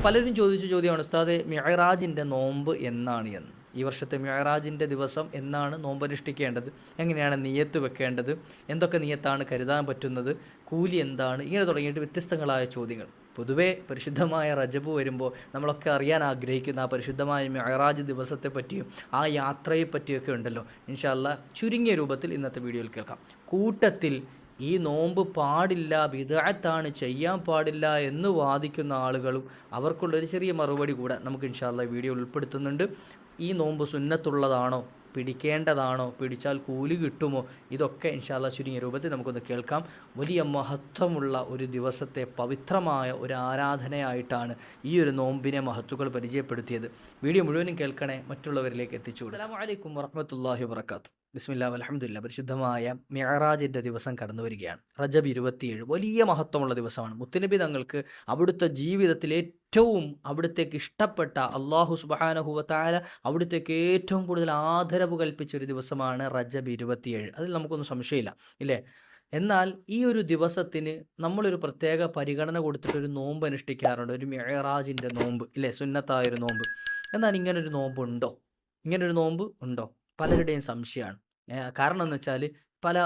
പലരും ചോദിച്ച ചോദ്യമാണ് ഉസ്താദെ, മിഅ്റാജിൻ്റെ നോമ്പ് എന്നാണ് എന്ന്. ഈ വർഷത്തെ മിഅ്റാജിൻ്റെ ദിവസം എന്നാണ് നോമ്പനുഷ്ഠിക്കേണ്ടത്, എങ്ങനെയാണ് നിയ്യത്ത് വെക്കേണ്ടത്, എന്തൊക്കെ നിയ്യത്താണ് കരുതാൻ പറ്റുന്നത്, കൂലി എന്താണ്, ഇങ്ങനെ തുടങ്ങിയിട്ട് വ്യത്യസ്തങ്ങളായ ചോദ്യങ്ങൾ. പൊതുവേ പരിശുദ്ധമായ റജബ് വരുമ്പോൾ നമ്മളൊക്കെ അറിയാൻ ആഗ്രഹിക്കുന്ന ആ പരിശുദ്ധമായ മിഅ്റാജ് ദിവസത്തെ പറ്റിയും ആ യാത്രയെ പറ്റിയൊക്കെ ഉണ്ടല്ലോ. ഇൻഷാ അല്ലാഹ് ചുരുങ്ങിയ രൂപത്തിൽ ഇന്നത്തെ വീഡിയോയിൽ കേൾക്കാം. കൂട്ടത്തിൽ ഈ നോമ്പ് പാടില്ല, ബിദ്അത്താണ്, ചെയ്യാൻ പാടില്ല എന്ന് വാദിക്കുന്ന ആളുകളും അവർക്കുള്ളൊരു ചെറിയ മറുപടി കൂടെ നമുക്ക് ഇൻഷാ അല്ലാഹ് വീഡിയോ ഉൾപ്പെടുത്തുന്നുണ്ട്. ഈ നോമ്പ് സുന്നത്തുള്ളതാണോ, പിടിക്കേണ്ടതാണോ, പിടിച്ചാൽ കൂലി കിട്ടുമോ, ഇതൊക്കെ ഇൻഷാ അല്ലാഹ് ചുരുങ്ങിയ രൂപത്തിൽ നമുക്കൊന്ന് കേൾക്കാം. വലിയ മഹത്വമുള്ള ഒരു ദിവസത്തെ പവിത്രമായ ഒരു ആരാധനയായിട്ടാണ് ഈ ഒരു നോമ്പിനെ മഹത്തുക്കൾ പരിചയപ്പെടുത്തിയത്. വീഡിയോ മുഴുവനും കേൾക്കണേ, മറ്റുള്ളവരിലേക്ക് എത്തിച്ചു. അസ്സലാമു അലൈക്കും വറഹ്മത്തുള്ളാഹി വബറകാതുഹു. ബിസ്മില്ലാഹി വൽഹംദുലില്ലാഹ്. പരിശുദ്ധമായ മിഅ്റാജിൻ്റെ ദിവസം കടന്നു വരികയാണ്. റജബ് 27 വലിയ മഹത്വമുള്ള ദിവസമാണ്. മുത്തുനബി തങ്ങൾക്ക് അവിടുത്തെ ജീവിതത്തിൽ ഏറ്റവും അവിടുത്തേക്ക് ഇഷ്ടപ്പെട്ട അല്ലാഹു സുബ്ഹാനഹു വ തആല അവിടുത്തേക്ക് ഏറ്റവും കൂടുതൽ ആദരവ് കൽപ്പിച്ച ഒരു ദിവസമാണ് റജബ് 27. അതിൽ നമുക്കൊന്നും സംശയമില്ല, ഇല്ലേ? എന്നാൽ ഈ ഒരു ദിവസത്തിന് നമ്മളൊരു പ്രത്യേക പരിഗണന കൊടുത്തിട്ടൊരു നോമ്പ് അനുഷ്ഠിക്കാറുണ്ട്, ഒരു മിഅ്റാജിൻ്റെ നോമ്പ്, ഇല്ലേ? സുന്നത്തായൊരു നോമ്പ്. എന്നാൽ ഇങ്ങനൊരു നോമ്പുണ്ടോ? ഇങ്ങനൊരു നോമ്പ് ഉണ്ടോ? പലരുടെയും സംശയമാണ്. കാരണം എന്ന് വെച്ചാൽ പല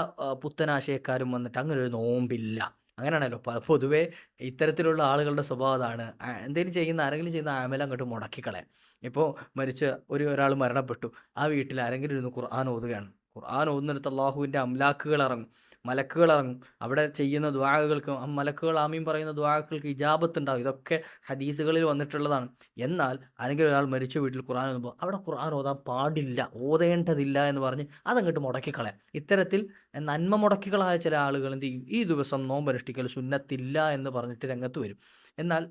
പുത്തനാശയക്കാരും വന്നിട്ട് അങ്ങനൊരു നോമ്പില്ല, അങ്ങനെയാണല്ലോ പൊതുവേ ഇത്തരത്തിലുള്ള ആളുകളുടെ സ്വഭാവം അതാണ്. ആരെങ്കിലും ചെയ്യുന്ന അമൽ അങ്ങോട്ട് മുടക്കിക്കളയാം. ഇപ്പോൾ മരിച്ച ഒരാൾ മരണപ്പെട്ടു, ആ വീട്ടിൽ ആരെങ്കിലും ഇരുന്ന് ഖുർആൻ ഓതുകയാണ്. ഖുർആൻ ഓതുന്നിടത്ത് അള്ളാഹുവിൻ്റെ അംലാക്കുകൾ ഇറങ്ങും, മലക്കുകൾ ഇറങ്ങും. അവിടെ ചെയ്യുന്ന ദുആകൾക്ക്, ആ മലക്കുകൾ ആമീൻ പറയുന്ന ദുആകൾക്ക് ഇജാബത്ത് ഉണ്ടാവും. ഇതൊക്കെ ഹദീസുകളിൽ വന്നിട്ടുള്ളതാണ്. എന്നാൽ ആരെങ്കിലും ഒരാൾ മരിച്ച വീട്ടിൽ ഖുർആൻ ഓതുമ്പോൾ അവിടെ ഖുർആൻ ഓതാൻ പാടില്ല, ഓതേണ്ടതില്ല എന്ന് പറഞ്ഞ് അതങ്ങോട്ട് മുടക്കിക്കളയാം. ഇത്തരത്തിൽ നന്മ മുടക്കികളായ ചില ആളുകൾ എന്ത് ചെയ്യും? ഈ ദിവസം നോമ്പനുഷ്ഠിക്കൽ സുന്നത്തില്ല എന്ന് പറഞ്ഞിട്ട് രംഗത്ത് വരും. എന്നാൽ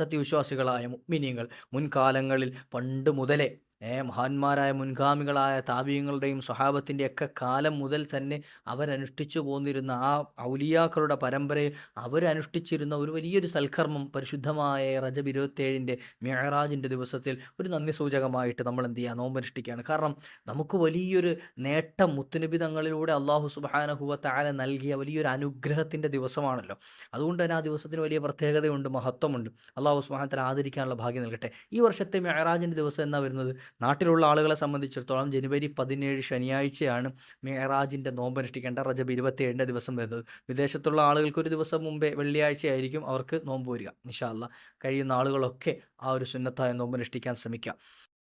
സത്യവിശ്വാസികളായ മുഅ്മിനീങ്ങൾ മുൻകാലങ്ങളിൽ പണ്ട് മുതലേ മഹാന്മാരായ മുൻഗാമികളായ താബിഈങ്ങളുടെയും സ്വഹാബത്തിൻ്റെയൊക്കെ കാലം മുതൽ തന്നെ അവരനുഷ്ഠിച്ചു പോന്നിരുന്ന ആ ഔലിയാക്കളുടെ പരമ്പരയിൽ അവരനുഷ്ഠിച്ചിരുന്ന ഒരു വലിയൊരു സൽക്കർമ്മം പരിശുദ്ധമായ റജബ് 27 മിഅ്റാജിൻ്റെ ദിവസത്തിൽ ഒരു നന്ദി സൂചകമായിട്ട് നമ്മൾ എന്ത് ചെയ്യുക? നോമ്പനുഷ്ഠിക്കുകയാണ്. കാരണം നമുക്ക് വലിയൊരു നേട്ടം മുത്തുനബി തങ്ങളിലൂടെ അല്ലാഹു സുബ്ഹാനഹു വ തആല നൽകിയ വലിയൊരു അനുഗ്രഹത്തിൻ്റെ ദിവസമാണല്ലോ. അതുകൊണ്ട് തന്നെ ആ ദിവസത്തിന് വലിയ പ്രത്യേകതയുണ്ട്, മഹത്വമുണ്ട്. അല്ലാഹു സുബ്ഹാനഹു വ തആല ആദരിക്കാനുള്ള ഭാഗ്യം നൽകട്ടെ. ഈ വർഷത്തെ മിഅ്റാജിൻ്റെ ദിവസം എന്നാ വരുന്നത്? നാട്ടിലുള്ള ആളുകളെ സംബന്ധിച്ചിടത്തോളം ജനുവരി 17 ശനിയാഴ്ചയാണ് മിഅ്റാജിൻ്റെ നോമ്പനുഷ്ഠിക്കേണ്ട റജബ് 27 ദിവസം വരുന്നത്. വിദേശത്തുള്ള ആളുകൾക്ക് ഒരു ദിവസം മുമ്പേ വെള്ളിയാഴ്ചയായിരിക്കും അവർക്ക് നോമ്പ് വരിക. ഇൻഷാ അല്ലാഹ് കഴിയുന്ന ആളുകളൊക്കെ ആ ഒരു സുന്നത്തായ നോമ്പനുഷ്ഠിക്കാൻ ശ്രമിക്കുക.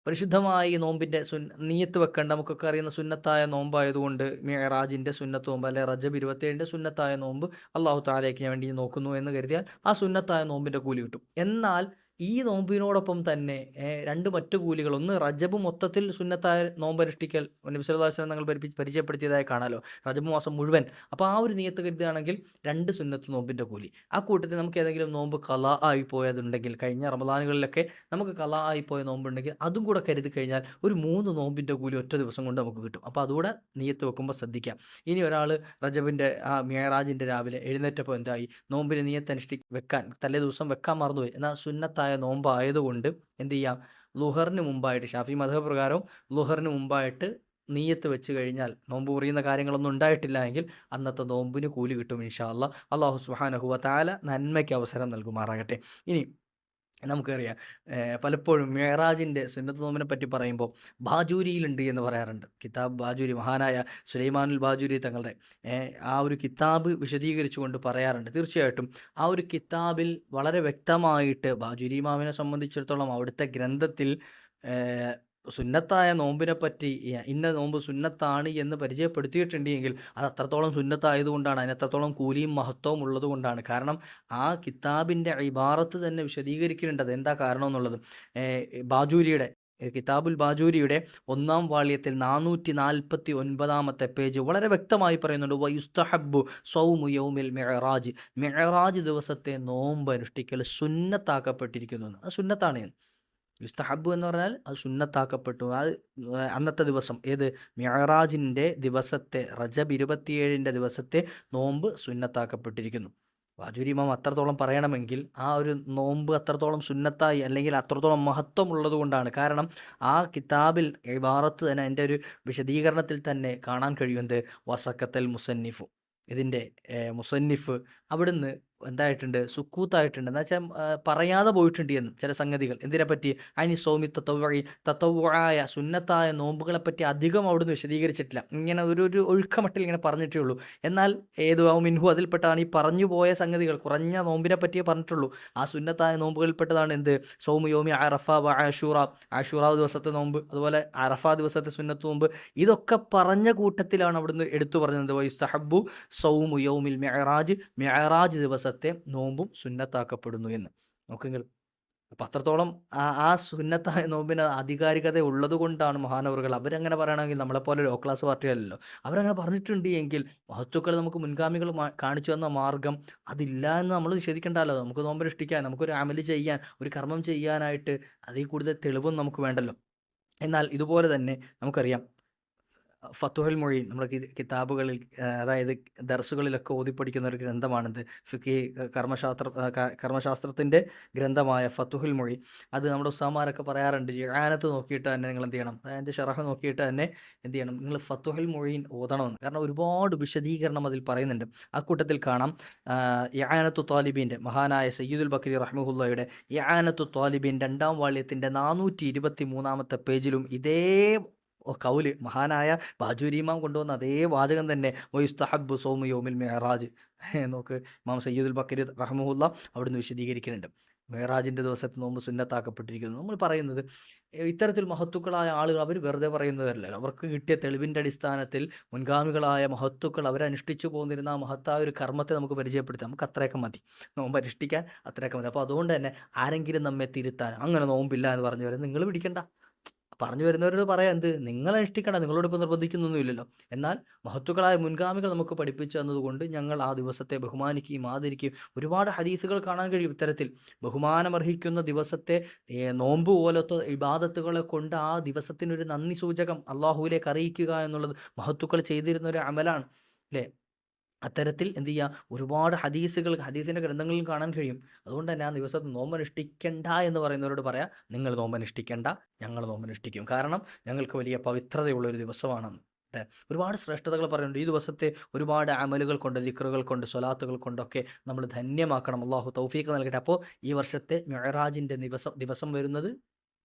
പരിശുദ്ധമായ ഈ നോമ്പിൻ്റെ നിയ്യത്ത് വെക്കേണ്ട നമുക്കൊക്കെ അറിയുന്ന സുന്നത്തായ നോമ്പായതുകൊണ്ട് മിഅ്റാജിൻ്റെ സുന്നത്ത് നോമ്പ്, അല്ലെ റജബ് 27 സുന്നത്തായ നോമ്പ് അല്ലാഹു തആലയ്ക്ക് വേണ്ടി നോക്കുന്നു എന്ന് കരുതിയാൽ ആ സുന്നത്തായ നോമ്പിൻ്റെ കൂലി കിട്ടും. എന്നാൽ ഈ നോമ്പിനോടൊപ്പം തന്നെ രണ്ട് മറ്റു കൂലികൾ, ഒന്ന് റജബ് മൊത്തത്തിൽ സുന്നത്തായ നോമ്പനുഷ്ഠിക്കൽ നബി സല്ലല്ലാഹു അലൈഹി വസല്ലം തങ്ങൾ പരിചയപ്പെടുത്തിയതായി കാണാമല്ലോ, റജബ് മാസം മുഴുവൻ. അപ്പോൾ ആ ഒരു നിയ്യത്ത് കരുതുകയാണെങ്കിൽ 2 സുന്നത്ത് നോമ്പിൻ്റെ കൂലി. ആ കൂട്ടത്തിൽ നമുക്ക് ഏതെങ്കിലും നോമ്പ് ഖളാ ആയി പോയതുണ്ടെങ്കിൽ, കഴിഞ്ഞ റമദാനുകളിലൊക്കെ നമുക്ക് ഖളാ ആയി പോയ നോമ്പുണ്ടെങ്കിൽ അതും കൂടെ കരുതി കഴിഞ്ഞാൽ ഒരു 3 നോമ്പിൻ്റെ കൂലി ഒറ്റ ദിവസം കൊണ്ട് നമുക്ക് കിട്ടും. അപ്പോൾ അതുകൂടെ നിയ്യത്ത് വെക്കുമ്പോൾ ശ്രദ്ധിക്കാം. ഇനി ഒരാൾ റജബിൻ്റെ ആ മിഅ്റാജിൻ്റെ രാവിലെ എഴുന്നേറ്റപ്പോൾ എന്തായി? നോമ്പിന് നിയ്യത്ത് വെക്കാൻ തലേ ദിവസം വെക്കാൻ മറന്നുപോയി. എന്നാൽ സുന്നത്തായ നോമ്പായതുകൊണ്ട് എന്ത് ചെയ്യാം? ളുഹറിന് മുമ്പായിട്ട്, ഷാഫി മദ്ഹബ് പ്രകാരം ളുഹറിന് മുമ്പായിട്ട് നിയ്യത്ത് വെച്ച് കഴിഞ്ഞാൽ, നോമ്പ് മുറിയുന്ന കാര്യങ്ങളൊന്നും ഉണ്ടായിട്ടില്ല എങ്കിൽ അന്നത്തെ നോമ്പിന് കൂലി കിട്ടും ഇൻഷാ അല്ലാഹ്. അല്ലാഹു സുബ്ഹാനഹു വ തആല നന്മയ്ക്ക് അവസരം നൽകുമാറാകട്ടെ. ഇനി നമുക്കറിയാം, പലപ്പോഴും മിഅ്റാജിൻ്റെ സുന്നത്ത് നോമ്പിനെ പറ്റി പറയുമ്പോൾ ബാജൂരിയിലുണ്ട് എന്ന് പറയാറുണ്ട്. കിതാബ് ബാജൂരി, മഹാനായ സുലൈമാനുൽ ബാജൂരി തങ്ങളുടെ ആ ഒരു കിതാബ് വിശദീകരിച്ചുകൊണ്ട് പറയാറുണ്ട്. തീർച്ചയായിട്ടും ആ ഒരു കിതാബിൽ വളരെ വ്യക്തമായിട്ട് ബാജൂരി ഇമാമിനെ സംബന്ധിച്ചിടത്തോളം അവിടുത്തെ ഗ്രന്ഥത്തിൽ സുന്നത്തായ നോമ്പിനെപ്പറ്റി ഇന്ന നോമ്പ് സുന്നത്താണ് എന്ന് പരിചയപ്പെടുത്തിയിട്ടുണ്ട് എങ്കിൽ അത് അത്രത്തോളം സുന്നത്തായതുകൊണ്ടാണ്, അതിനത്രത്തോളം കൂലിയും മഹത്വവും ഉള്ളത് കൊണ്ടാണ്. കാരണം ആ കിതാബിൻ്റെ ഇബാറത്ത് തന്നെ വിശദീകരിക്കുന്നുണ്ട് എന്താ കാരണം എന്നുള്ളത്. ബാജൂരിയുടെ കിതാബുൽ ബാജൂരിയുടെ 1-ാം വാള്യത്തിൽ 449 പേജ് വളരെ വ്യക്തമായി പറയുന്നുണ്ട്, വയുസ്തഹബ്ബു സൗമു യൗമിൽ മിഅ്റാജ്, മിഅ്റാജ് ദിവസത്തെ നോമ്പ് അനുഷ്ഠിക്കൽ സുന്നത്താക്കപ്പെട്ടിരിക്കുന്നു. അത് സുന്നത്താണ്. യുസ്തഹബ്ബു എന്ന് പറഞ്ഞാൽ അത് സുന്നത്താക്കപ്പെട്ടു. അത് അന്നത്തെ ദിവസം, ഏത്? മിഅ്റാജിൻ്റെ ദിവസത്തെ, റജബ് 27 ദിവസത്തെ നോമ്പ് സുന്നത്താക്കപ്പെട്ടിരിക്കുന്നു. വാജൂരി ഇമാം അത്രത്തോളം പറയണമെങ്കിൽ ആ ഒരു നോമ്പ് അത്രത്തോളം സുന്നത്തായി, അല്ലെങ്കിൽ അത്രത്തോളം മഹത്വം ഉള്ളത് കൊണ്ടാണ്. കാരണം ആ കിതാബിൽ ഇബാറത്ത് തന്നെ, അതിൻ്റെ ഒരു വിശദീകരണത്തിൽ തന്നെ കാണാൻ കഴിയുന്നത് വസക്കത്തൽ മുസന്നിഫു, ഇതിൻ്റെ മുസന്നിഫ് അവിടുന്ന് എന്തായിട്ടുണ്ട്, സുക്കൂത്തായിട്ടുണ്ട്. എന്ന് വെച്ചാൽ പറയാതെ പോയിട്ടുണ്ട് എന്ന് ചില സംഗതികൾ. എന്തിനെപ്പറ്റി? അനി സൗമി തത്തവ്വുഇ, തത്തവ്വുആയ സുന്നത്തായ നോമ്പുകളെപ്പറ്റി അധികം അവിടുന്ന് വിശദീകരിച്ചിട്ടില്ല. ഇങ്ങനെ ഒരു ഒഴുക്കമട്ടിൽ ഇങ്ങനെ പറഞ്ഞിട്ടേ ഉള്ളൂ. എന്നാൽ ഏതു മിൻഹു അതിൽപ്പെട്ടാണ് ഈ പറഞ്ഞു പോയ സംഗതികൾ. കുറഞ്ഞ നോമ്പിനെ പറ്റിയേ പറഞ്ഞിട്ടുള്ളൂ. ആ സുന്നത്തായ നോമ്പുകളിൽപ്പെട്ടതാണ് എന്ത്? സൗമു യൗമി അറഫ വ ആഷൂറ, ആഷൂറ ദിവസത്തെ നോമ്പ്, അതുപോലെ അറഫ ദിവസത്തെ സുന്നത്ത് നോമ്പ്. ഇതൊക്കെ പറഞ്ഞ കൂട്ടത്തിലാണ് അവിടുന്ന് എടുത്തു പറഞ്ഞത് വയുസ്തഹബ്ബു സൗമു യൗമിൽ മിഅ്റാജ്, മിഅ്റാജ് ദിവസത്തെ നോമ്പും സുന്നത്താക്കപ്പെടുന്നു എന്ന്. നോക്കുങ്ങൾ. അപ്പം അത്രത്തോളം ആ സുന്നത്തായ നോമ്പിന് ആധികാരികത ഉള്ളത് കൊണ്ടാണ് മഹാനവറുകൾ അവരങ്ങനെ പറയണമെങ്കിൽ നമ്മളെപ്പോലെ ലോ ക്ലാസ് പാർട്ടിയല്ലല്ലോ, അവരങ്ങനെ പറഞ്ഞിട്ടുണ്ട് എങ്കിൽ മഹത്തുക്കൾ നമുക്ക് മുൻഗാമികൾ കാണിച്ചു തന്ന മാർഗം അതില്ല എന്ന് നമ്മൾ നിഷേധിക്കേണ്ടല്ലോ. നമുക്ക് നോമ്പനുഷ്ഠിക്കാൻ, നമുക്കൊരു അമല് ചെയ്യാൻ, ഒരു കർമ്മം ചെയ്യാനായിട്ട് അതിൽ കൂടുതൽ തെളിവും നമുക്ക് വേണ്ടല്ലോ. എന്നാൽ ഇതുപോലെ തന്നെ നമുക്കറിയാം ഫത്തുഹുൽ മൊയ്ൻ നമ്മുടെ കിതാബുകളിൽ, അതായത് ദർസുകളിലൊക്കെ ഓതിപ്പടിക്കുന്ന ഒരു ഗ്രന്ഥമാണിത്. ഫിഖി കർമ്മശാസ്ത്രത്തിൻ്റെ ഗ്രന്ഥമായ ഫത്തുഹുൽ മൊയ്ൻ. അത് നമ്മുടെ ഉസ്താമാരൊക്കെ പറയാറുണ്ട്, ഇആനത്ത് നോക്കിയിട്ട് തന്നെ നിങ്ങൾ എന്ത് ചെയ്യണം, അതിൻ്റെ ഷറഹ് നോക്കിയിട്ട് തന്നെ എന്ത് ചെയ്യണം, നിങ്ങൾ ഫത്തുഹുൽ മൊയ്ൻ ഓതണമെന്ന്. കാരണം ഒരുപാട് വിശദീകരണം അതിൽ പറയുന്നുണ്ട്. ആ കൂട്ടത്തിൽ കാണാം ഇആനത്തു താലിബീൻ്റെ മഹാനായ സയ്യിദുൽ ബക്കരി റഹ്മഹുള്ളയുടെ ഇആനത്തു താലിബീൻ 2-ാം വാള്യത്തിൻ്റെ 423-ാമത്തെ പേജിലും ഇതേ കൗല് മഹാനായ ബാജൂരി ഇമാം കൊണ്ടുവന്ന അതേ വാചകം തന്നെ വയുസ്തഹബ്ബു സൗമു യൗമിൽ മിഅ്റാജ്. നോക്ക്, ഇമാം സയ്യിദുൽ ബക്കരി റഹ്മഹുല്ല അവിടുന്ന് വിശദീകരിക്കുന്നുണ്ട്. മിഅ്റാജിൻ്റെ ദിവസത്തെ നോമ്പ് സുന്നത്താക്കപ്പെട്ടിരിക്കുന്നു. നമ്മൾ പറയുന്നത് ഇത്തരത്തിൽ മഹത്തുക്കളായ ആളുകൾ അവർ വെറുതെ പറയുന്നതല്ലല്ലോ. അവർക്ക് കിട്ടിയ തെളിവിൻ്റെ അടിസ്ഥാനത്തിൽ മുൻഗാമികളായ മഹത്തുക്കൾ അവരനുഷ്ഠിച്ചു പോന്നിരുന്ന ആ മഹത്തായ ഒരു കർമ്മത്തെ നമുക്ക് പരിചയപ്പെടുത്താം. നമുക്ക് അത്രയൊക്കെ മതി, നോമ്പ് അനുഷ്ഠിക്കാൻ അത്രയൊക്കെ മതി. അപ്പോൾ അതുകൊണ്ട് തന്നെ ആരെങ്കിലും നമ്മെ തിരുത്താൻ അങ്ങനെ നോമ്പില്ല എന്ന് പറഞ്ഞു വരെ നിങ്ങൾ പിടിക്കണ്ട. പറഞ്ഞു വരുന്നവരോട് പറയാം, എന്ത്, നിങ്ങൾ അനുഷ്ഠിക്കണം, നിങ്ങളോട് ഇപ്പോൾ നിർബന്ധിക്കുന്നൊന്നുമില്ലല്ലോ. എന്നാൽ മഹത്തുക്കളായ മുൻഗാമികൾ നമുക്ക് പഠിപ്പിച്ചു തന്നതുകൊണ്ട് ഞങ്ങൾ ആ ദിവസത്തെ ബഹുമാനിക്കുകയും ആദരിക്കുകയും. ഒരുപാട് ഹദീസുകൾ കാണാൻ കഴിയും ഇത്തരത്തിൽ ബഹുമാനമർഹിക്കുന്ന ദിവസത്തെ നോമ്പ് പോലത്തെ ഇബാദത്തുകളെ കൊണ്ട് ആ ദിവസത്തിനൊരു നന്ദി സൂചകം അള്ളാഹുവിലേക്ക് അറിയിക്കുക എന്നുള്ളത് മഹത്തുക്കൾ ചെയ്തിരുന്ന ഒരു അമലാണ്, അല്ലേ? അത്തരത്തിൽ എന്ത് ചെയ്യുക, ഒരുപാട് ഹദീസിൻ്റെ ഗ്രന്ഥങ്ങളിൽ കാണാൻ കഴിയും. അതുകൊണ്ട് തന്നെ ആ ദിവസത്തെ നോമ്പനുഷ്ഠിക്കണ്ട എന്ന് പറയുന്നവരോട് പറയാം, നിങ്ങൾ നോമ്പനുഷ്ഠിക്കണ്ട, ഞങ്ങൾ നോമ്പനുഷ്ഠിക്കും. കാരണം ഞങ്ങൾക്ക് വലിയ പവിത്രതയുള്ളൊരു ദിവസമാണെന്ന്. അല്ലേ? ഒരുപാട് ശ്രേഷ്ഠതകൾ പറയുന്നുണ്ട്. ഈ ദിവസത്തെ ഒരുപാട് അമലുകൾ കൊണ്ട്, ദിക്റുകൾ കൊണ്ട്, സ്വലാത്തുകൾ കൊണ്ടൊക്കെ നമ്മൾ ധന്യമാക്കണം. അള്ളാഹു തൗഫീഖ് നൽകട്ടെ. അപ്പോൾ ഈ വർഷത്തെ മിഅ്റാജിൻ്റെ ദിവസം വരുന്നത്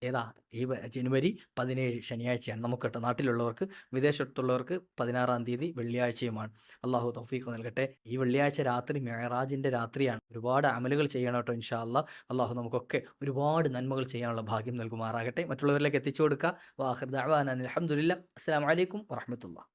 ഏതാ? ഈ ജനുവരി 17 ശനിയാഴ്ചയാണ്. നമുക്ക് നാട്ടിലുള്ളവർക്ക്, വിദേശത്തുള്ളവർക്ക് 16-ാം തീയതി വെള്ളിയാഴ്ചയുമാണ്. അള്ളാഹു തൗഫീഖ് നൽകട്ടെ. ഈ വെള്ളിയാഴ്ച രാത്രി മിഅ്റാജിൻ്റെ രാത്രിയാണ്. ഒരുപാട് അമലുകൾ ചെയ്യണം കേട്ടോ, ഇൻഷാ അല്ലാഹ്. അള്ളാഹു നമുക്കൊക്കെ ഒരുപാട് നന്മകൾ ചെയ്യാനുള്ള ഭാഗ്യം നൽകുമാറാകട്ടെ. മറ്റുള്ളവരിലേക്ക് എത്തിച്ചു കൊടുക്കുക. വാഖിർ ദഅ്വാനാ അൽഹംദുലില്ലാഹ്. അസ്സലാമു അലൈക്കും വറഹ്മത്തുള്ളാഹി.